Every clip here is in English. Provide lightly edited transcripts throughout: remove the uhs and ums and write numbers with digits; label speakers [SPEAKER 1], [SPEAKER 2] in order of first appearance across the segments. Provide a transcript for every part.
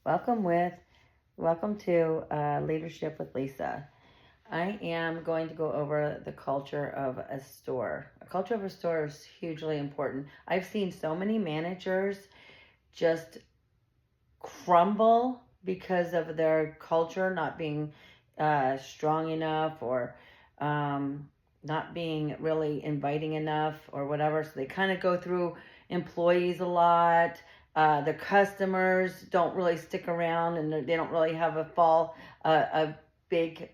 [SPEAKER 1] Welcome to Leadership with Lisa. I am going to go over the culture of a store. A culture of a store is hugely important. I've seen so many managers just crumble because of their culture not being strong enough, or not being really inviting enough, or whatever. So they kind of go through employees a lot. The customers don't really stick around, and they don't really have a big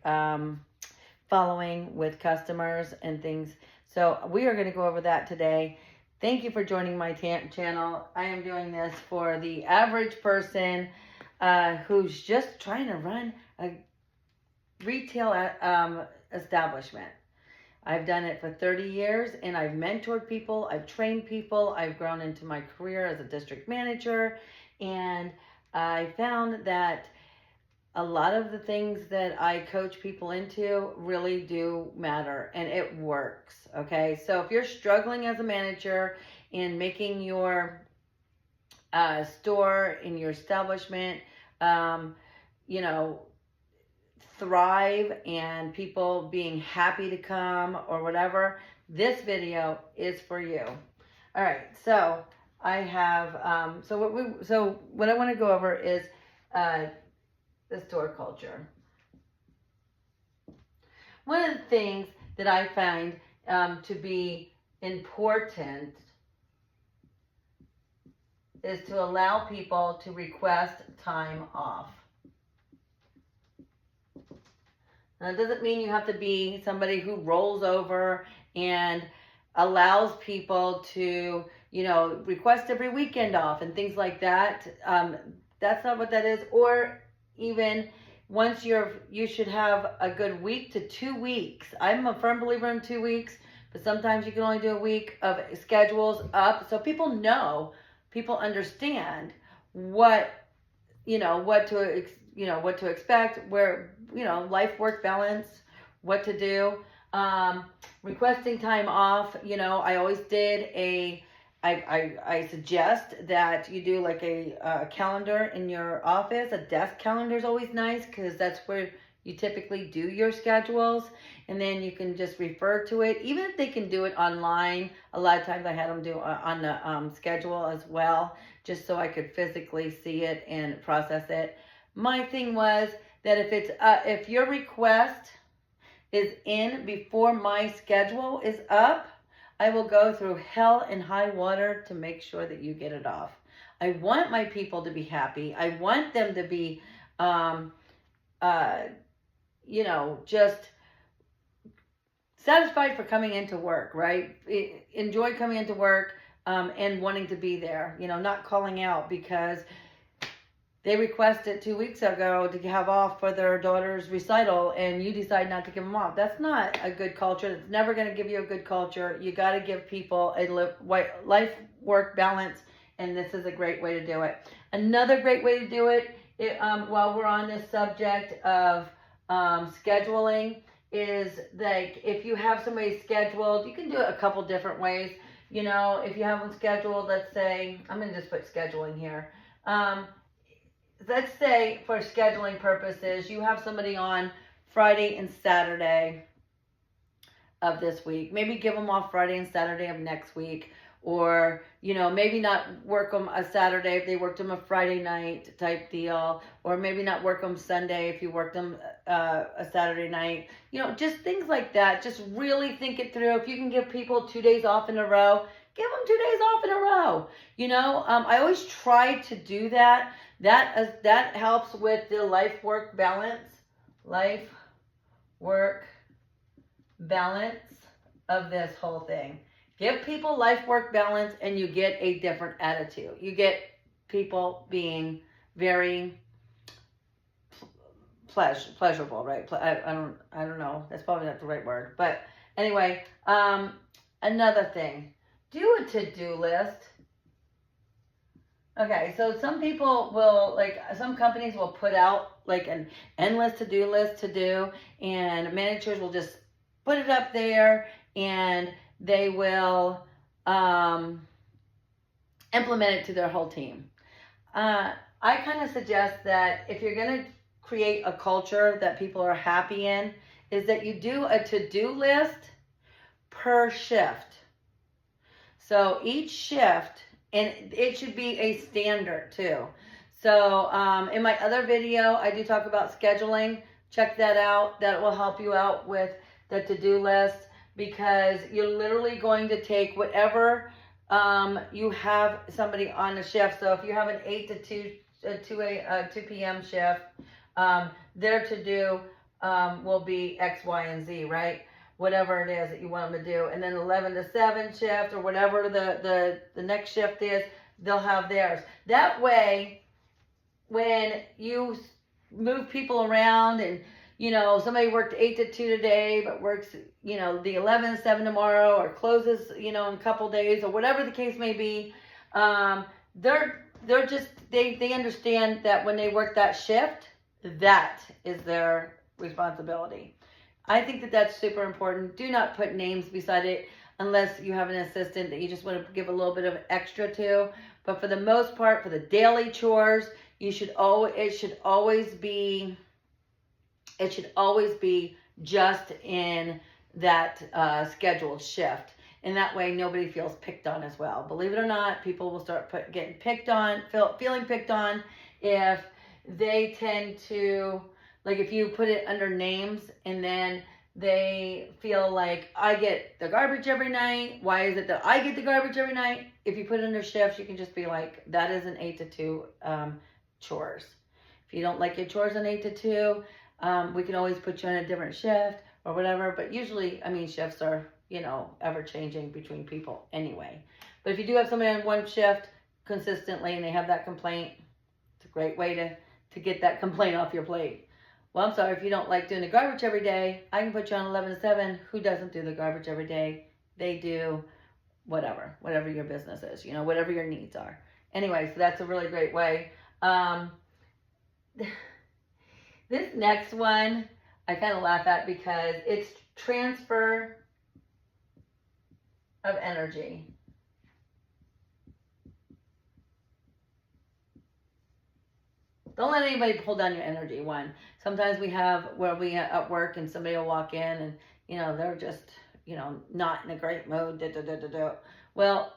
[SPEAKER 1] following with customers and things. So we are going to go over that today. Thank you for joining my channel. I am doing this for the average person who's just trying to run a retail establishment. I've done it for 30 years, and I've mentored people, I've trained people, I've grown into my career as a district manager, and I found that a lot of the things that I coach people into really do matter, and it works. Okay, so if you're struggling as a manager in making your store, in your establishment, you know, thrive, and people being happy to come or whatever, this video is for you. All right, so I have what I want to go over is the store culture. One of the things that I find to be important is to allow people to request time off. Now, it doesn't mean you have to be somebody who rolls over and allows people to, request every weekend off and things like that. That's not what that is. Or even once you should have a good week to 2 weeks. I'm a firm believer in 2 weeks, but sometimes you can only do a week of schedules up, so people understand what to expect, where, life work balance, what to do. Requesting time off, I always I suggest that you do like a calendar in your office. A desk calendar is always nice, because that's where you typically do your schedules, and then you can just refer to it. Even if they can do it online, a lot of times I had them do on the schedule as well, just so I could physically see it and process it. My thing was that if your request is in before my schedule is up, I will go through hell and high water to make sure that you get it off. I want my people to be happy. I want them to be, just satisfied for coming into work, right? Enjoy coming into work, and wanting to be there, not calling out because they requested 2 weeks ago to have off for their daughter's recital, and you decide not to give them off. That's not a good culture. It's never going to give you a good culture. You got to give people a life-work balance, and this is a great way to do it. Another great way to do it, while we're on this subject of scheduling, is like if you have somebody scheduled, you can do it a couple different ways. If you have them scheduled, let's say, I'm going to just put scheduling here. Let's say for scheduling purposes, you have somebody on Friday and Saturday of this week. Maybe give them off Friday and Saturday of next week. Or, maybe not work them a Saturday if they worked them a Friday night type deal. Or maybe not work them Sunday if you worked them a Saturday night. Just things like that. Just really think it through. If you can give people 2 days off in a row, give them 2 days off in a row. I always try to do that. That helps with the life-work balance. Life-work balance of this whole thing. Give people life-work balance, and you get a different attitude. You get people being very pleasurable, right? I don't know. That's probably not the right word. But anyway, another thing. Do a to-do list. Okay, so some people will, some companies will put out like an endless to-do list to do, and managers will just put it up there, and they will implement it to their whole team. I kind of suggest that if you're going to create a culture that people are happy in, is that you do a to-do list per shift. So each shift, and it should be a standard too. So in my other video, I do talk about scheduling. Check that out. That will help you out with the to-do list, because you're literally going to take whatever you have somebody on a shift. So if you have an 8 to 2 p.m. shift, their to-do will be X, Y, and Z, right? Whatever it is that you want them to do. And then 11 to 7 shift, or whatever the next shift is, they'll have theirs. That way, when you move people around and, you know, somebody worked 8 to 2 today, but works, you know, the 11 to 7 tomorrow, or closes, you know, in a couple days, or whatever the case may be, they're just, they understand that when they work that shift, that is their responsibility. I think that that's super important. Do not put names beside it unless you have an assistant that you just want to give a little bit of extra to. But for the most part, for the daily chores, it should always be just in that scheduled shift. And that way nobody feels picked on as well. Believe it or not, people will start getting picked on, feeling picked on if they tend to, like, if you put it under names and then they feel like, I get the garbage every night. Why is it that I get the garbage every night? If you put it under shifts, you can just be like, that is an 8 to 2 chores. If you don't like your chores on 8 to 2, we can always put you on a different shift or whatever. But usually, I mean, shifts are, you know, ever changing between people anyway. But if you do have somebody on one shift consistently and they have that complaint, it's a great way to get that complaint off your plate. Well, I'm sorry, if you don't like doing the garbage every day, I can put you on 11 to 7. Who doesn't do the garbage every day? They do whatever your business is, you know, whatever your needs are. Anyway, so that's a really great way. This next one, I kind of laugh at because it's transfer of energy. Don't let anybody pull down your energy. One, sometimes we have where we at work and somebody will walk in and, you know, they're just, you know, not in a great mood. Well,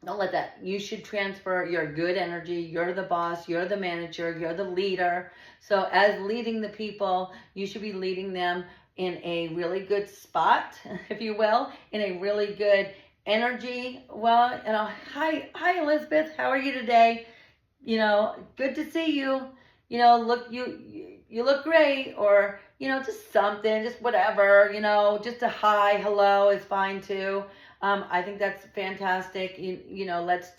[SPEAKER 1] don't let that. You should transfer your good energy. You're the boss. You're the manager. You're the leader. So as leading the people, you should be leading them in a really good spot, if you will, in a really good energy. Well, you know, hi Elizabeth, how are you today? You know, good to see you. You know, look, you look great, or, you know, just something, just whatever, you know, just a hi, hello is fine too. I think that's fantastic. You know, let's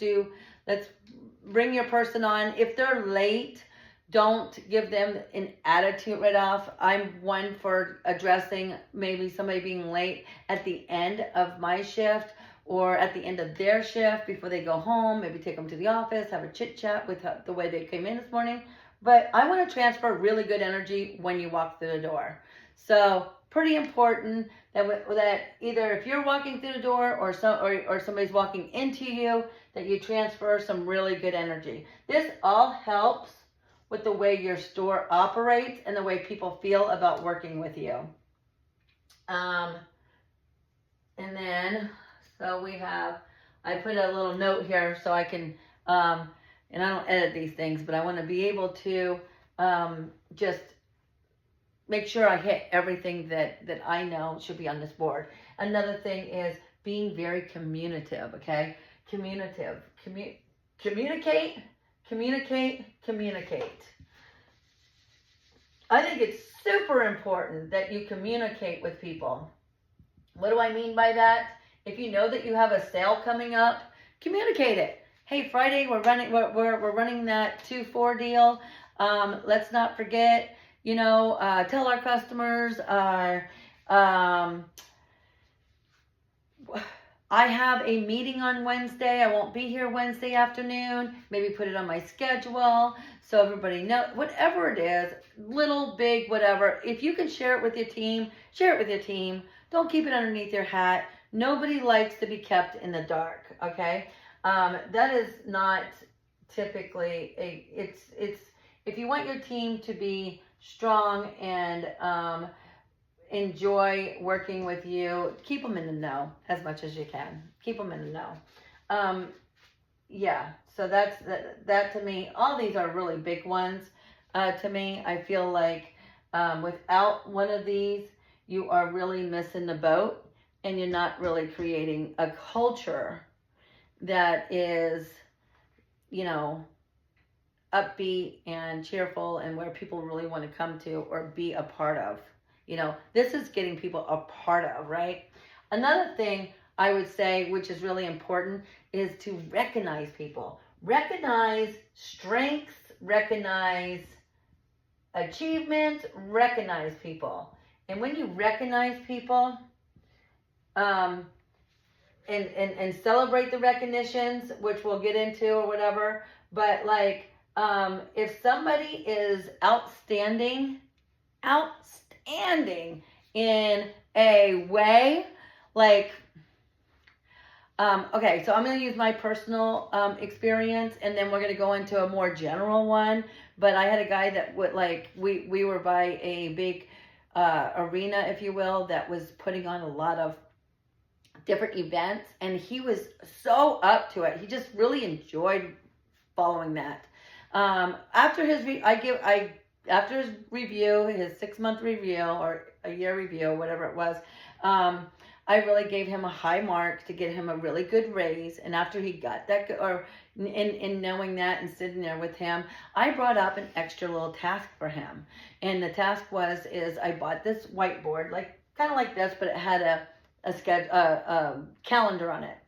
[SPEAKER 1] bring your person on. If they're late, don't give them an attitude right off. I'm one for addressing maybe somebody being late at the end of my shift, or at the end of their shift before they go home. Maybe take them to the office, have a chit chat with the way they came in this morning. But I want to transfer really good energy when you walk through the door. So pretty important that either if you're walking through the door or somebody's walking into you, that you transfer some really good energy. This all helps with the way your store operates and the way people feel about working with you. And then, so we have, I put a little note here so I can, and I don't edit these things, but I want to be able to just make sure I hit everything that I know should be on this board. Another thing is being very communicative, okay? Communicate. I think it's super important that you communicate with people. What do I mean by that? If you know that you have a sale coming up, communicate it. Hey, Friday we're running that 2-4 deal. Let's not forget, you know, tell our customers I have a meeting on Wednesday. I won't be here Wednesday afternoon. Maybe put it on my schedule so everybody knows. Whatever it is, little, big, whatever. If you can share it with your team, share it with your team. Don't keep it underneath your hat. Nobody likes to be kept in the dark, okay? That is not typically it's if you want your team to be strong and enjoy working with you, keep them in the know as much as you can. Keep them in the know. Um, yeah, so that to me. All these are really big ones to me. I feel like without one of these, you are really missing the boat, and you're not really creating a culture that is, you know, upbeat and cheerful and where people really want to come to or be a part of. This is getting people a part of, right? Another thing I would say, which is really important, is to recognize people. Recognize strengths, recognize achievements, recognize people. And when you recognize people, and celebrate the recognitions, which we'll get into or whatever, but like, if somebody is outstanding in a way, like, okay, so I'm going to use my personal experience, and then we're going to go into a more general one. But I had a guy that would, like, we were by a big arena, if you will, that was putting on a lot of different events, and he was so up to it. He just really enjoyed following that. After his after his review, his 6-month review or a year review, whatever it was, I really gave him a high mark to get him a really good raise. And after he got that, or in knowing that and sitting there with him, I brought up an extra little task for him. And the task is I bought this whiteboard, like kind of like this, but it had a calendar on it.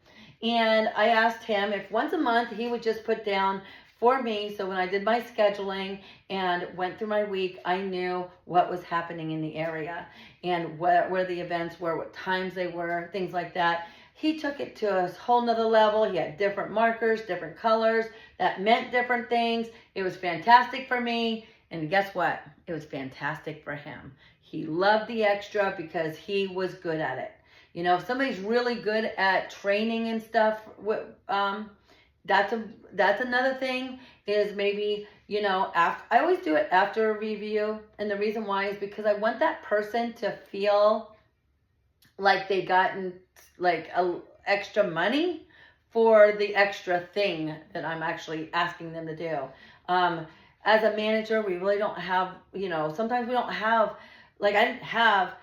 [SPEAKER 1] And I asked him if once a month he would just put down for me, so when I did my scheduling and went through my week, I knew what was happening in the area and where the events were, what times they were, things like that. He took it to a whole nother level. He had different markers, different colors that meant different things. It was fantastic for me. And guess what? It was fantastic for him. He loved the extra because he was good at it. If somebody's really good at training and stuff, that's another thing, is maybe, after, I always do it after a review. And the reason why is because I want that person to feel like they gotten like extra money for the extra thing that I'm actually asking them to do. As a manager, we really don't have, sometimes we don't have, like, I didn't have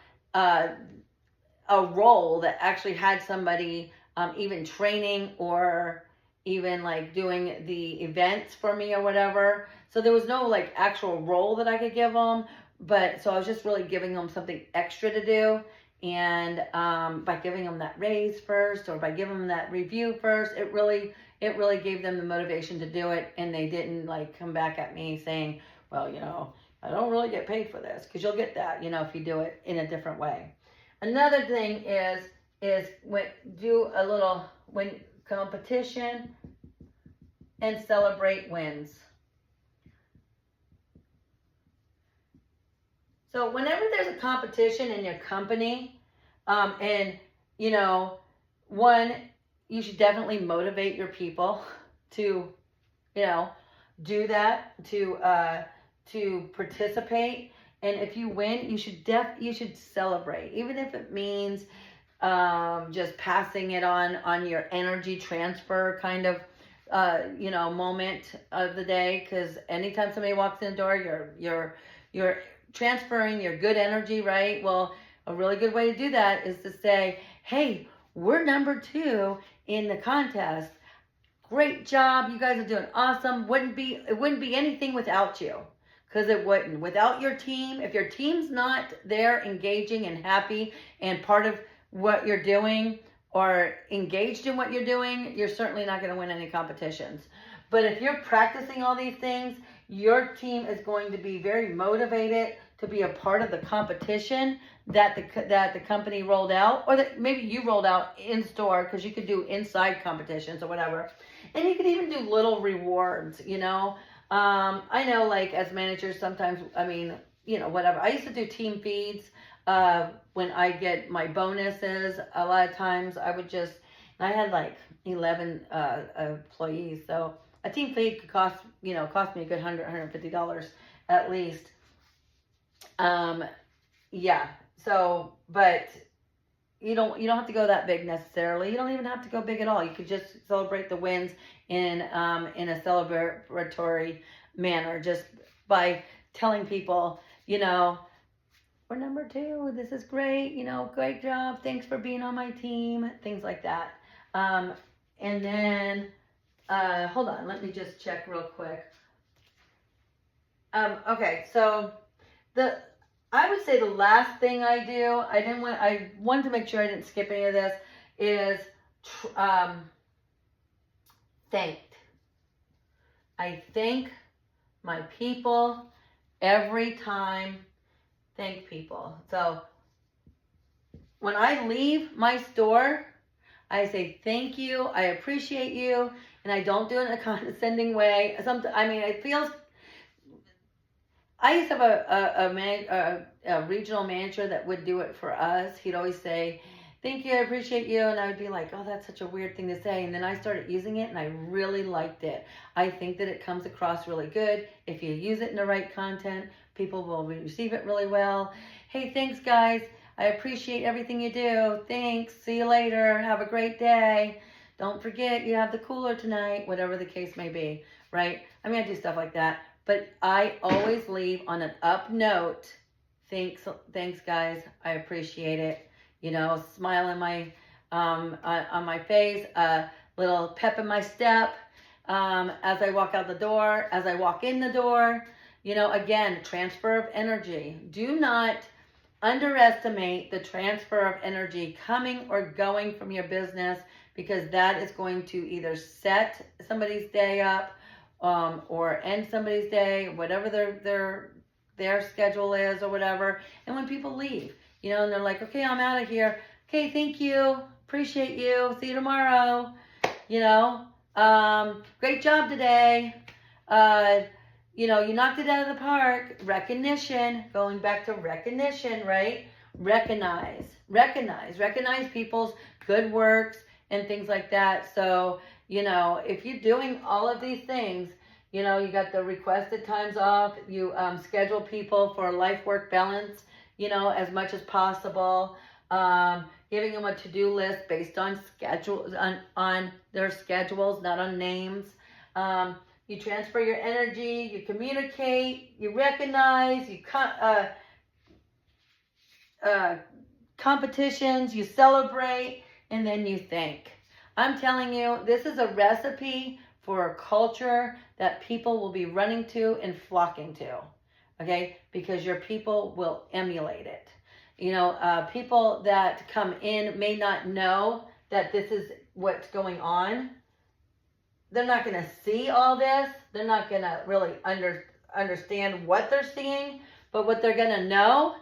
[SPEAKER 1] a role that actually had somebody even training or even like doing the events for me or whatever. So there was no like actual role that I could give them. But so I was just really giving them something extra to do. And by giving them that raise first, or by giving them that review first, it really gave them the motivation to do it. And they didn't like come back at me saying, well, I don't really get paid for this, because you'll get that, if you do it in a different way. Another thing is when competition and celebrate wins. So whenever there's a competition in your company, and one, you should definitely motivate your people to, do that, to participate. And if you win, you should celebrate, even if it means just passing it on your energy transfer kind of moment of the day. Because anytime somebody walks in the door, you're transferring your good energy, right? Well, a really good way to do that is to say, hey, we're number 2 in the contest. Great job, you guys are doing awesome. It wouldn't be anything without you. Because it wouldn't. Without your team, if your team's not there engaging and happy and part of what you're doing or engaged in what you're doing, you're certainly not going to win any competitions. But if you're practicing all these things, your team is going to be very motivated to be a part of the competition that the company rolled out, or that maybe you rolled out in store, because you could do inside competitions or whatever. And you could even do little rewards, I know, like, as managers, sometimes, whatever. I used to do team feeds when I get my bonuses. A lot of times I had like 11 employees. So a team fee could cost me a good $150 at least. Yeah. So, but you don't have to go that big necessarily. You don't even have to go big at all. You could just celebrate the wins in a celebratory manner, just by telling people, we're number 2. This is great. Great job. Thanks for being on my team. Things like that. And then, hold on. Let me just check real quick. Okay. So I would say the last thing I do, I wanted to make sure I didn't skip any of this, is thanked. I thank my people every time. Thank people. So when I leave my store, I say thank you, I appreciate you, and I don't do it in a condescending way. It feels. I used to have a regional manager that would do it for us. He'd always say, thank you, I appreciate you. And I would be like, oh, that's such a weird thing to say. And then I started using it and I really liked it. I think that it comes across really good. If you use it in the right content, people will receive it really well. Hey, thanks, guys. I appreciate everything you do. Thanks. See you later. Have a great day. Don't forget you have the cooler tonight, whatever the case may be, right? I do stuff like that. But I always leave on an up note. Thanks, guys. I appreciate it. Smile in my on my face, a little pep in my step as I walk out the door, as I walk in the door. Again, transfer of energy. Do not underestimate the transfer of energy coming or going from your business, because that is going to either set somebody's day up or end somebody's day, whatever their schedule is or whatever. And when people leave, and they're like, okay, I'm out of here. Okay, thank you. Appreciate you. See you tomorrow. Great job today. You knocked it out of the park. Recognition, going back to recognition, right? Recognize people's good works and things like that. So, if you're doing all of these things, you got the requested times off, you schedule people for life-work balance, as much as possible, giving them a to-do list based on schedules, on their schedules, not on names. You transfer your energy, you communicate, you recognize, you competitions, you celebrate, and then you thank. I'm telling you, this is a recipe for a culture that people will be running to and flocking to, okay? Because your people will emulate it. People that come in may not know that this is what's going on. They're not going to see all this. They're not going to really understand what they're seeing. But what they're going to know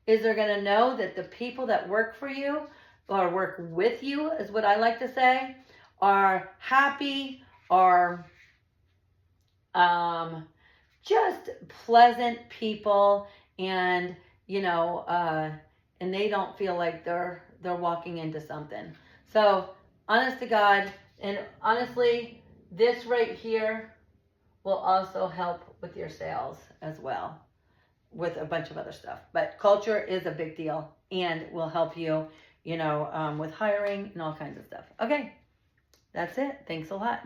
[SPEAKER 1] is they're going to know that the people that work for you or work with you, is what I like to say, are happy, are just pleasant people, and and they don't feel like they're walking into something. So, honest to God, and honestly, this right here will also help with your sales as well, with a bunch of other stuff. But culture is a big deal and will help you, with hiring and all kinds of stuff. Okay, that's it. Thanks a lot.